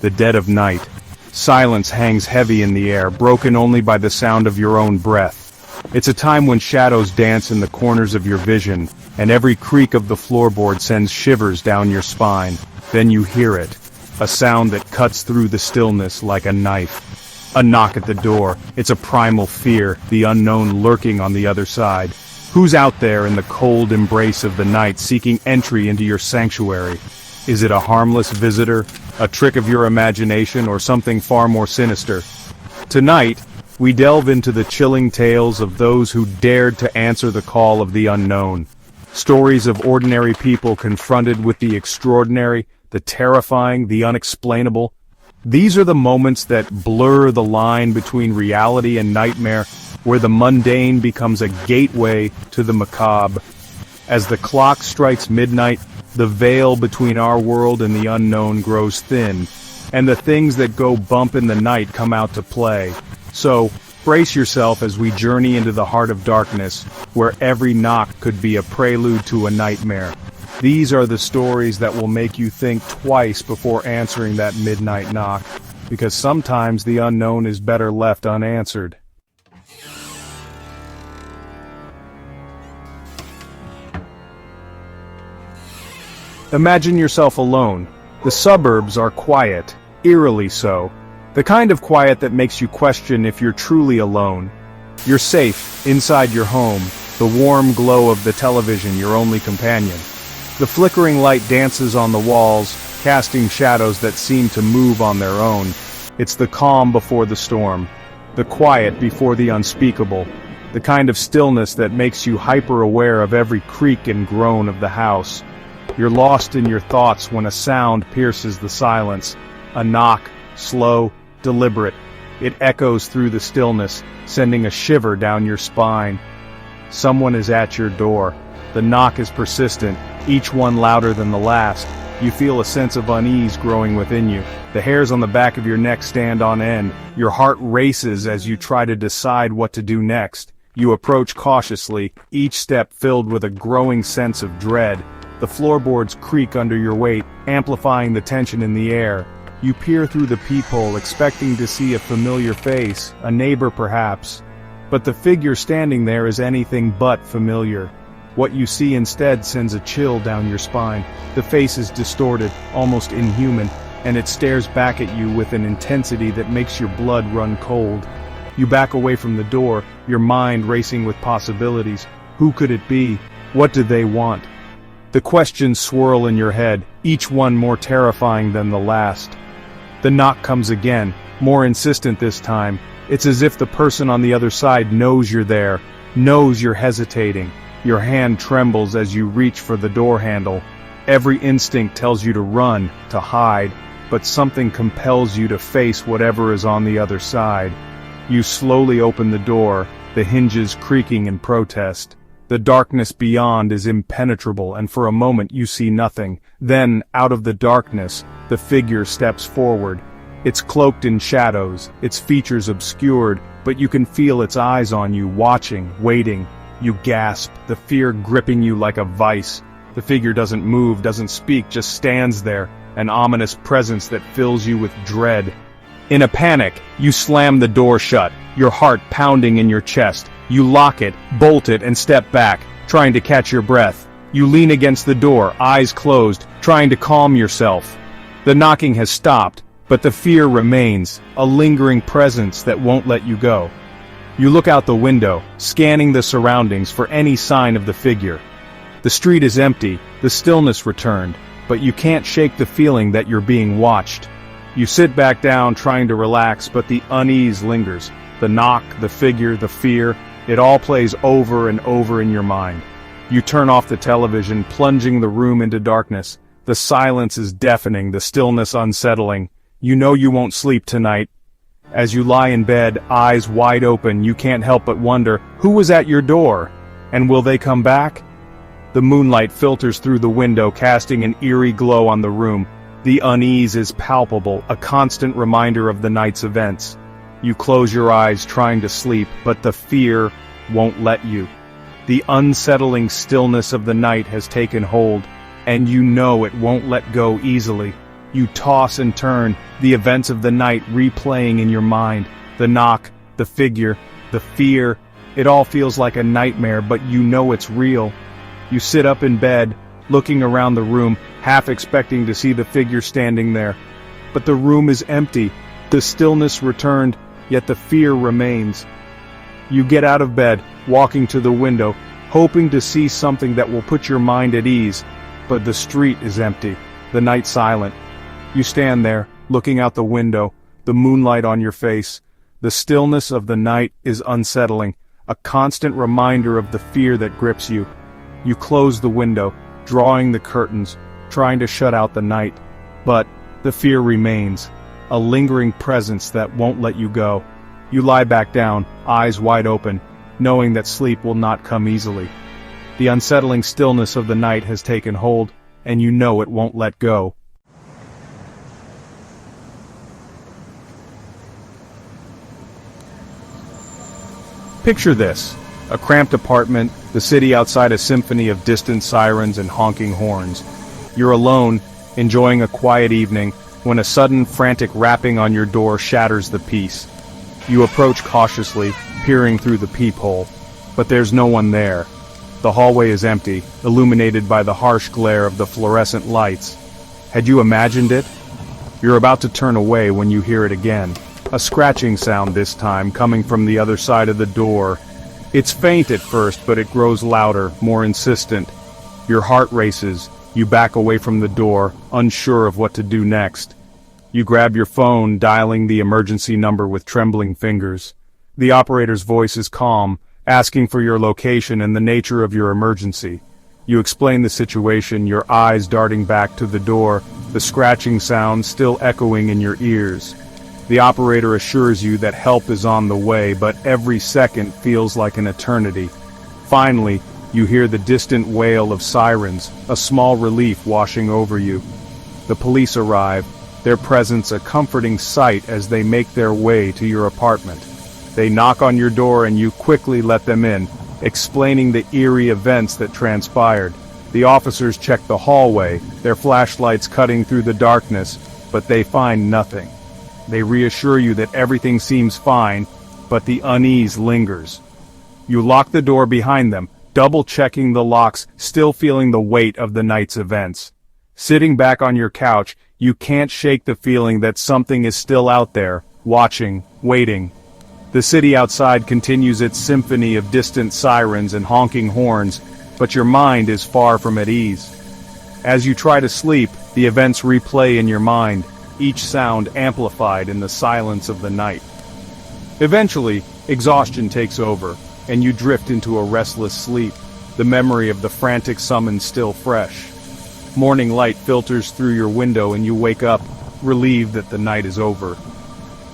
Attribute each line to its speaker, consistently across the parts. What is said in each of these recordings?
Speaker 1: the dead of night. Silence hangs heavy in the air, broken only by the sound of your own breath. It's a time when shadows dance in the corners of your vision, and every creak of the floorboard sends shivers down your spine. Then you hear it, a sound that cuts through the stillness like a knife. A knock at the door. It's a primal fear, the unknown lurking on the other side. Who's out there in the cold embrace of the night seeking entry into your sanctuary? Is it a harmless visitor, a trick of your imagination, or something far more sinister? Tonight, we delve into the chilling tales of those who dared to answer the call of the unknown. Stories of ordinary people confronted with the extraordinary, the terrifying, the unexplainable. These are the moments that blur the line between reality and nightmare, where the mundane becomes a gateway to the macabre. As the clock strikes midnight, the veil between our world and the unknown grows thin, and the things that go bump in the night come out to play. So, brace yourself as we journey into the heart of darkness, where every knock could be a prelude to a nightmare. These are the stories that will make you think twice before answering that midnight knock, because sometimes the unknown is better left unanswered. Imagine yourself alone. The suburbs are quiet, eerily so. The kind of quiet that makes you question if you're truly alone. You're safe, inside your home, the warm glow of the television your only companion. The flickering light dances on the walls, casting shadows that seem to move on their own. It's the calm before the storm, the quiet before the unspeakable, the kind of stillness that makes you hyper-aware of every creak and groan of the house. You're lost in your thoughts when a sound pierces the silence. A knock, slow, deliberate. It echoes through the stillness, sending a shiver down your spine. Someone is at your door. The knock is persistent, each one louder than the last. You feel a sense of unease growing within you. The hairs on the back of your neck stand on end. Your heart races as you try to decide what to do next. You approach cautiously, each step filled with a growing sense of dread. The floorboards creak under your weight, amplifying the tension in the air. You peer through the peephole, expecting to see a familiar face, a neighbor perhaps. But the figure standing there is anything but familiar. What you see instead sends a chill down your spine. The face is distorted, almost inhuman, and it stares back at you with an intensity that makes your blood run cold. You back away from the door, your mind racing with possibilities. Who could it be? What do they want? The questions swirl in your head, each one more terrifying than the last. The knock comes again, more insistent this time. It's as if the person on the other side knows you're there, knows you're hesitating. Your hand trembles as you reach for the door handle. Every instinct tells you to run, to hide, but something compels you to face whatever is on the other side. You slowly open the door, the hinges creaking in protest. The darkness beyond is impenetrable, and for a moment you see nothing. Then, out of the darkness, the figure steps forward. It's cloaked in shadows, its features obscured, but you can feel its eyes on you, watching, waiting. You gasp, the fear gripping you like a vice. The figure doesn't move, doesn't speak, just stands there, an ominous presence that fills you with dread. In a panic, you slam the door shut, your heart pounding in your chest. You lock it, bolt it, and step back, trying to catch your breath. You lean against the door, eyes closed, trying to calm yourself. The knocking has stopped, but the fear remains, a lingering presence that won't let you go. You look out the window, scanning the surroundings for any sign of the figure. The street is empty, the stillness returned, but you can't shake the feeling that you're being watched. You sit back down trying to relax, but the unease lingers. The knock, the figure, the fear, it all plays over and over in your mind. You turn off the television, plunging the room into darkness. The silence is deafening, the stillness unsettling. You know you won't sleep tonight. As you lie in bed, eyes wide open, you can't help but wonder, who was at your door? And will they come back? The moonlight filters through the window, casting an eerie glow on the room. The unease is palpable, a constant reminder of the night's events. You close your eyes trying to sleep, but the fear won't let you. The unsettling stillness of the night has taken hold, and you know it won't let go easily. You toss and turn, the events of the night replaying in your mind. The knock, the figure, the fear. It all feels like a nightmare, but you know it's real. You sit up in bed, looking around the room, half expecting to see the figure standing there. But the room is empty. The stillness returned, yet the fear remains. You get out of bed, walking to the window, hoping to see something that will put your mind at ease. But the street is empty, the night silent. You stand there, looking out the window, the moonlight on your face. The stillness of the night is unsettling, a constant reminder of the fear that grips you. You close the window, drawing the curtains, trying to shut out the night. But the fear remains, a lingering presence that won't let you go. You lie back down, eyes wide open, knowing that sleep will not come easily. The unsettling stillness of the night has taken hold, and you know it won't let go. Picture this, a cramped apartment, the city outside a symphony of distant sirens and honking horns. You're alone, enjoying a quiet evening, when a sudden frantic rapping on your door shatters the peace. You approach cautiously, peering through the peephole, but there's no one there. The hallway is empty, illuminated by the harsh glare of the fluorescent lights. Had you imagined it? You're about to turn away when you hear it again. A scratching sound this time, coming from the other side of the door. It's faint at first, but it grows louder, more insistent. Your heart races. You back away from the door, unsure of what to do next. You grab your phone, dialing the emergency number with trembling fingers. The operator's voice is calm, asking for your location and the nature of your emergency. You explain the situation, your eyes darting back to the door, the scratching sound still echoing in your ears. The operator assures you that help is on the way, but every second feels like an eternity. Finally, you hear the distant wail of sirens, a small relief washing over you. The police arrive, their presence a comforting sight as they make their way to your apartment. They knock on your door and you quickly let them in, explaining the eerie events that transpired. The officers check the hallway, their flashlights cutting through the darkness, but they find nothing. They reassure you that everything seems fine, but the unease lingers. You lock the door behind them, double-checking the locks, still feeling the weight of the night's events. Sitting back on your couch, you can't shake the feeling that something is still out there, watching, waiting. The city outside continues its symphony of distant sirens and honking horns, but your mind is far from at ease. As you try to sleep, the events replay in your mind, each sound amplified in the silence of the night. Eventually, exhaustion takes over, and you drift into a restless sleep, the memory of the frantic summons still fresh. Morning light filters through your window and you wake up, relieved that the night is over.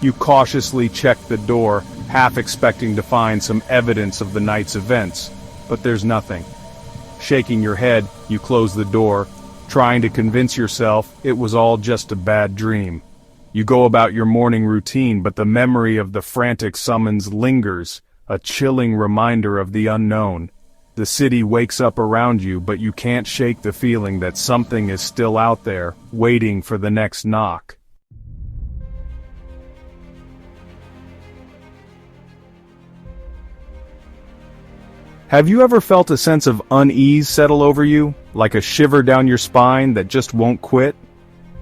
Speaker 1: You cautiously check the door, half expecting to find some evidence of the night's events, but there's nothing. Shaking your head, you close the door, trying to convince yourself it was all just a bad dream. You go about your morning routine, but the memory of the frantic summons lingers, a chilling reminder of the unknown. The city wakes up around you, but you can't shake the feeling that something is still out there, waiting for the next knock. Have you ever felt a sense of unease settle over you, like a shiver down your spine that just won't quit?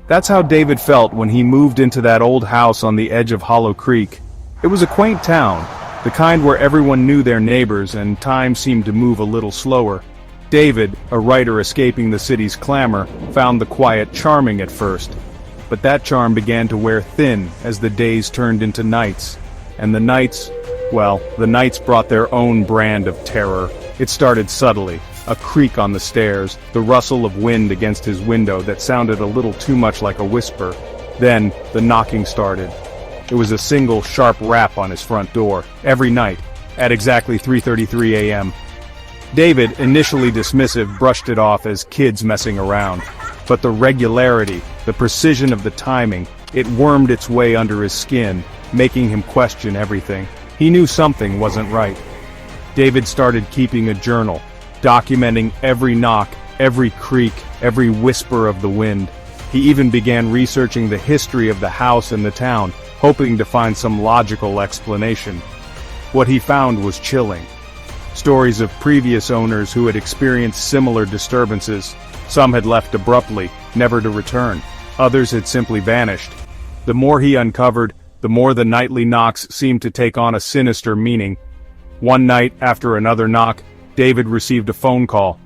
Speaker 1: That's how David felt when he moved into that old house on the edge of Hollow Creek. It was a quaint town, the kind where everyone knew their neighbors and time seemed to move a little slower. David, a writer escaping the city's clamor, found the quiet charming at first. But that charm began to wear thin as the days turned into nights. And the nights brought their own brand of terror. It started subtly, a creak on the stairs, the rustle of wind against his window that sounded a little too much like a whisper. Then, the knocking started. It was a single sharp rap on his front door, every night, at exactly 3:33 a.m. David, initially dismissive, brushed it off as kids messing around. But the regularity, the precision of the timing, it wormed its way under his skin, making him question everything. He knew something wasn't right. David started keeping a journal, documenting every knock, every creak, every whisper of the wind. He even began researching the history of the house and the town, hoping to find some logical explanation. What he found was chilling. Stories of previous owners who had experienced similar disturbances. Some had left abruptly, never to return. Others had simply vanished. The more he uncovered, the more the nightly knocks seemed to take on a sinister meaning. One night, after another knock, David received a phone call.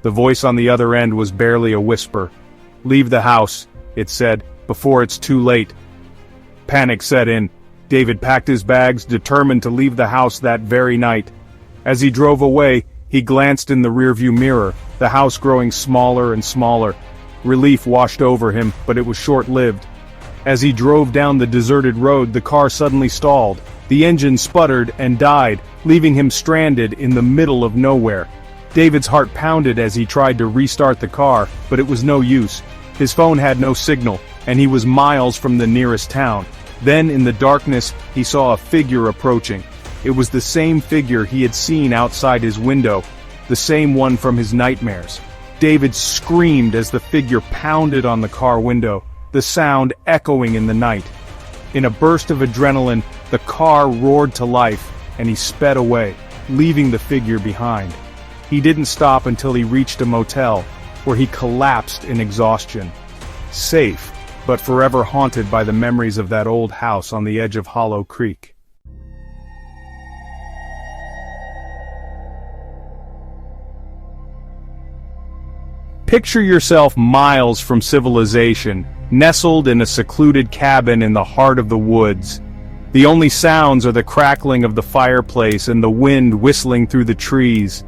Speaker 1: The voice on the other end was barely a whisper. "Leave the house," it said, "before it's too late." Panic set in. David packed his bags, determined to leave the house that very night. As he drove away, he glanced in the rearview mirror, the house growing smaller and smaller. Relief washed over him, but it was short-lived. As he drove down the deserted road, the car suddenly stalled. The engine sputtered and died, leaving him stranded in the middle of nowhere. David's heart pounded as he tried to restart the car, but it was no use. His phone had no signal, and he was miles from the nearest town. Then, in the darkness, he saw a figure approaching. It was the same figure he had seen outside his window, the same one from his nightmares. David screamed as the figure pounded on the car window, the sound echoing in the night. In a burst of adrenaline, the car roared to life, and he sped away, leaving the figure behind. He didn't stop until he reached a motel, where he collapsed in exhaustion. Safe, but forever haunted by the memories of that old house on the edge of Hollow Creek. Picture yourself miles from civilization, nestled in a secluded cabin in the heart of the woods. The only sounds are the crackling of the fireplace and the wind whistling through the trees.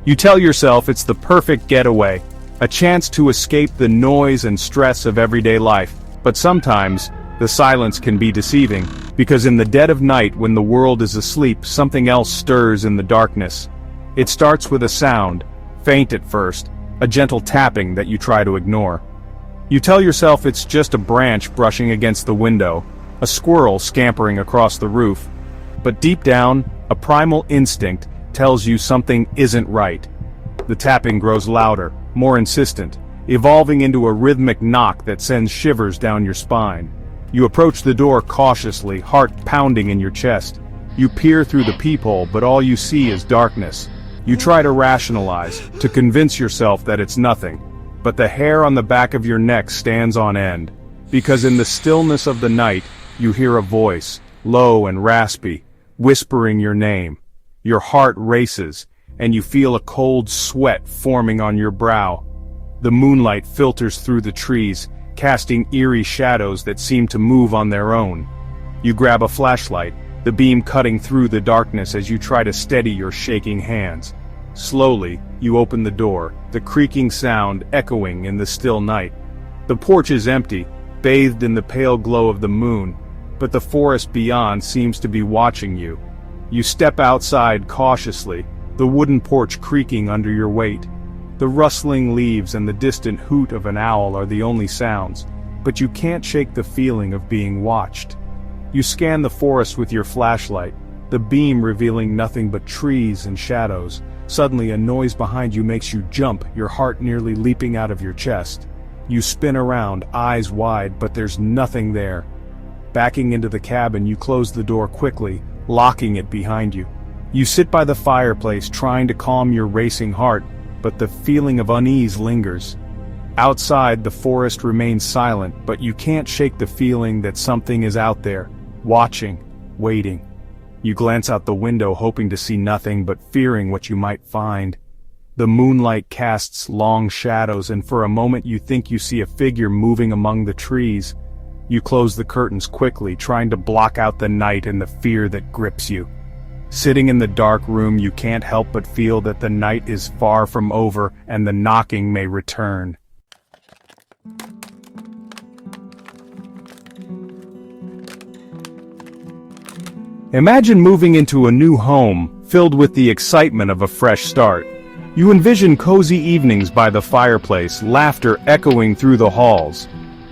Speaker 1: You tell yourself it's the perfect getaway, a chance to escape the noise and stress of everyday life. But sometimes, the silence can be deceiving, because in the dead of night when the world is asleep, something else stirs in the darkness. It starts with a sound, faint at first, a gentle tapping that you try to ignore. You tell yourself it's just a branch brushing against the window, a squirrel scampering across the roof. But deep down, a primal instinct tells you something isn't right. The tapping grows louder, more insistent, evolving into a rhythmic knock that sends shivers down your spine. You approach the door cautiously, heart pounding in your chest. You peer through the peephole, but all you see is darkness. You try to rationalize, to convince yourself that it's nothing. But the hair on the back of your neck stands on end. Because in the stillness of the night, you hear a voice, low and raspy, whispering your name. Your heart races, and you feel a cold sweat forming on your brow. The moonlight filters through the trees, casting eerie shadows that seem to move on their own. You grab a flashlight, the beam cutting through the darkness as you try to steady your shaking hands. Slowly, you open the door, the creaking sound echoing in the still night. The porch is empty, bathed in the pale glow of the moon, but the forest beyond seems to be watching you. You step outside cautiously, the wooden porch creaking under your weight. The rustling leaves and the distant hoot of an owl are the only sounds, but you can't shake the feeling of being watched. You scan the forest with your flashlight, the beam revealing nothing but trees and shadows. Suddenly a noise behind you makes you jump, your heart nearly leaping out of your chest. You spin around, eyes wide, but there's nothing there. Backing into the cabin, you close the door quickly, locking it behind you. You sit by the fireplace trying to calm your racing heart, but the feeling of unease lingers. Outside, the forest remains silent, but you can't shake the feeling that something is out there, watching, waiting. You glance out the window hoping to see nothing but fearing what you might find. The moonlight casts long shadows, and for a moment you think you see a figure moving among the trees. You close the curtains quickly, trying to block out the night and the fear that grips you. Sitting in the dark room, you can't help but feel that the night is far from over and the knocking may return. Imagine moving into a new home, filled with the excitement of a fresh start. You envision cozy evenings by the fireplace, laughter echoing through the halls.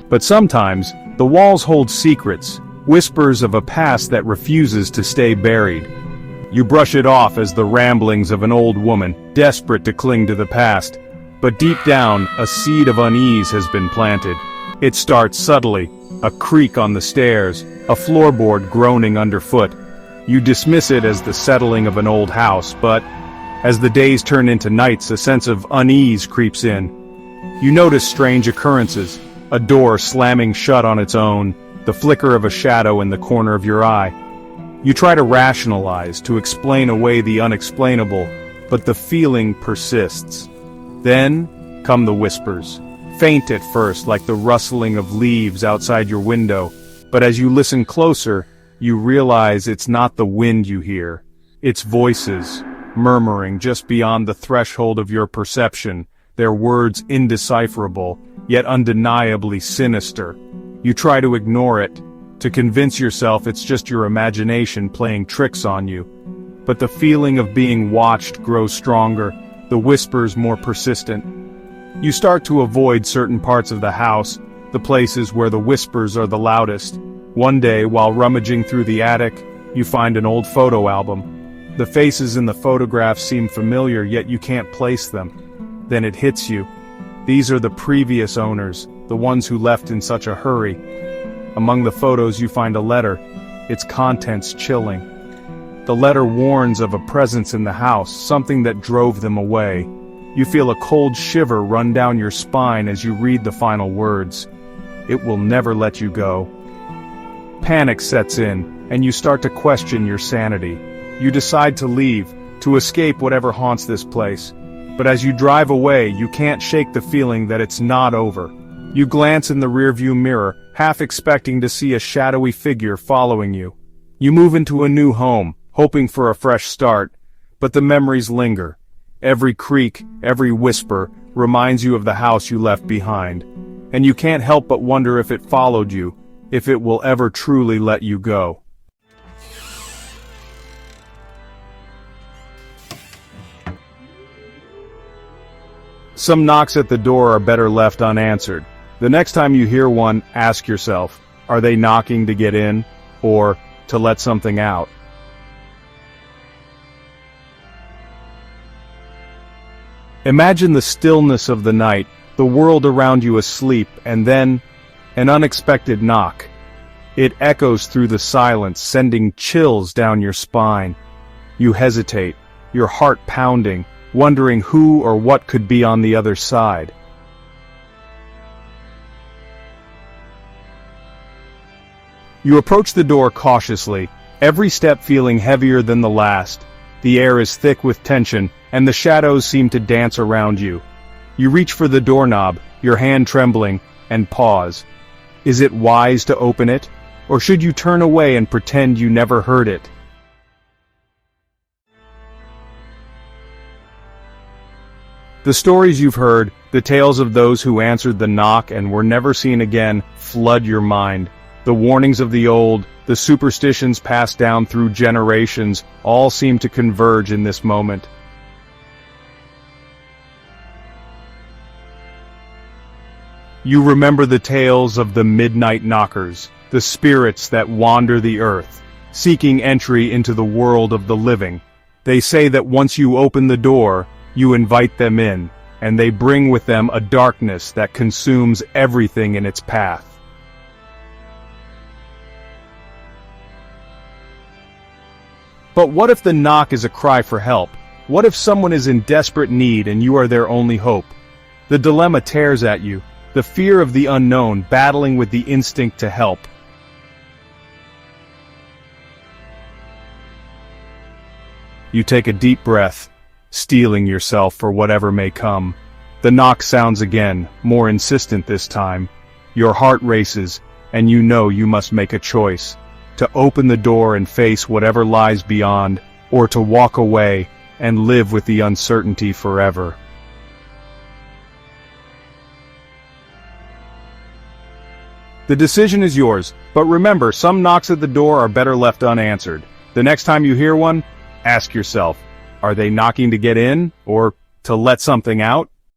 Speaker 1: But sometimes, the walls hold secrets, whispers of a past that refuses to stay buried. You brush it off as the ramblings of an old woman, desperate to cling to the past. But deep down, a seed of unease has been planted. It starts subtly, a creak on the stairs, a floorboard groaning underfoot. You dismiss it as the settling of an old house, but as the days turn into nights, a sense of unease creeps in. You notice strange occurrences, a door slamming shut on its own, the flicker of a shadow in the corner of your eye. You try to rationalize, to explain away the unexplainable, but the feeling persists. Then come the whispers. Faint at first, like the rustling of leaves outside your window, but as you listen closer, you realize it's not the wind you hear. It's voices, murmuring just beyond the threshold of your perception, their words indecipherable, yet undeniably sinister. You try to ignore it, to convince yourself it's just your imagination playing tricks on you. But the feeling of being watched grows stronger, the whispers more persistent. You start to avoid certain parts of the house, the places where the whispers are the loudest. One day, while rummaging through the attic, you find an old photo album. The faces in the photographs seem familiar, yet you can't place them. Then it hits you. These are the previous owners, the ones who left in such a hurry. Among the photos you find a letter, its contents chilling. The letter warns of a presence in the house, something that drove them away. You feel a cold shiver run down your spine as you read the final words. It will never let you go. Panic sets in, and you start to question your sanity. You decide to leave, to escape whatever haunts this place. But as you drive away, you can't shake the feeling that it's not over. You glance in the rearview mirror, half expecting to see a shadowy figure following you. You move into a new home, hoping for a fresh start, but the memories linger. Every creak, every whisper, reminds you of the house you left behind. And you can't help but wonder if it followed you, if it will ever truly let you go. Some knocks at the door are better left unanswered. The next time you hear one, ask yourself, are they knocking to get in, or to let something out? Imagine the stillness of the night, the world around you asleep, and then, an unexpected knock. It echoes through the silence, sending chills down your spine. You hesitate, your heart pounding, wondering who or what could be on the other side. You approach the door cautiously, every step feeling heavier than the last. The air is thick with tension, and the shadows seem to dance around you. You reach for the doorknob, your hand trembling, and pause. Is it wise to open it, or should you turn away and pretend you never heard it? The stories you've heard, the tales of those who answered the knock and were never seen again, flood your mind. The warnings of the old, the superstitions passed down through generations, all seem to converge in this moment. You remember the tales of the midnight knockers, the spirits that wander the earth, seeking entry into the world of the living. They say that once you open the door, you invite them in, and they bring with them a darkness that consumes everything in its path. But what if the knock is a cry for help? What if someone is in desperate need and you are their only hope? The dilemma tears at you, the fear of the unknown battling with the instinct to help. You take a deep breath, steeling yourself for whatever may come. The knock sounds again, more insistent this time. Your heart races, and you know you must make a choice. To open the door and face whatever lies beyond, or to walk away and live with the uncertainty forever. The decision is yours, but remember, some knocks at the door are better left unanswered. The next time you hear one, ask yourself, are they knocking to get in, or to let something out?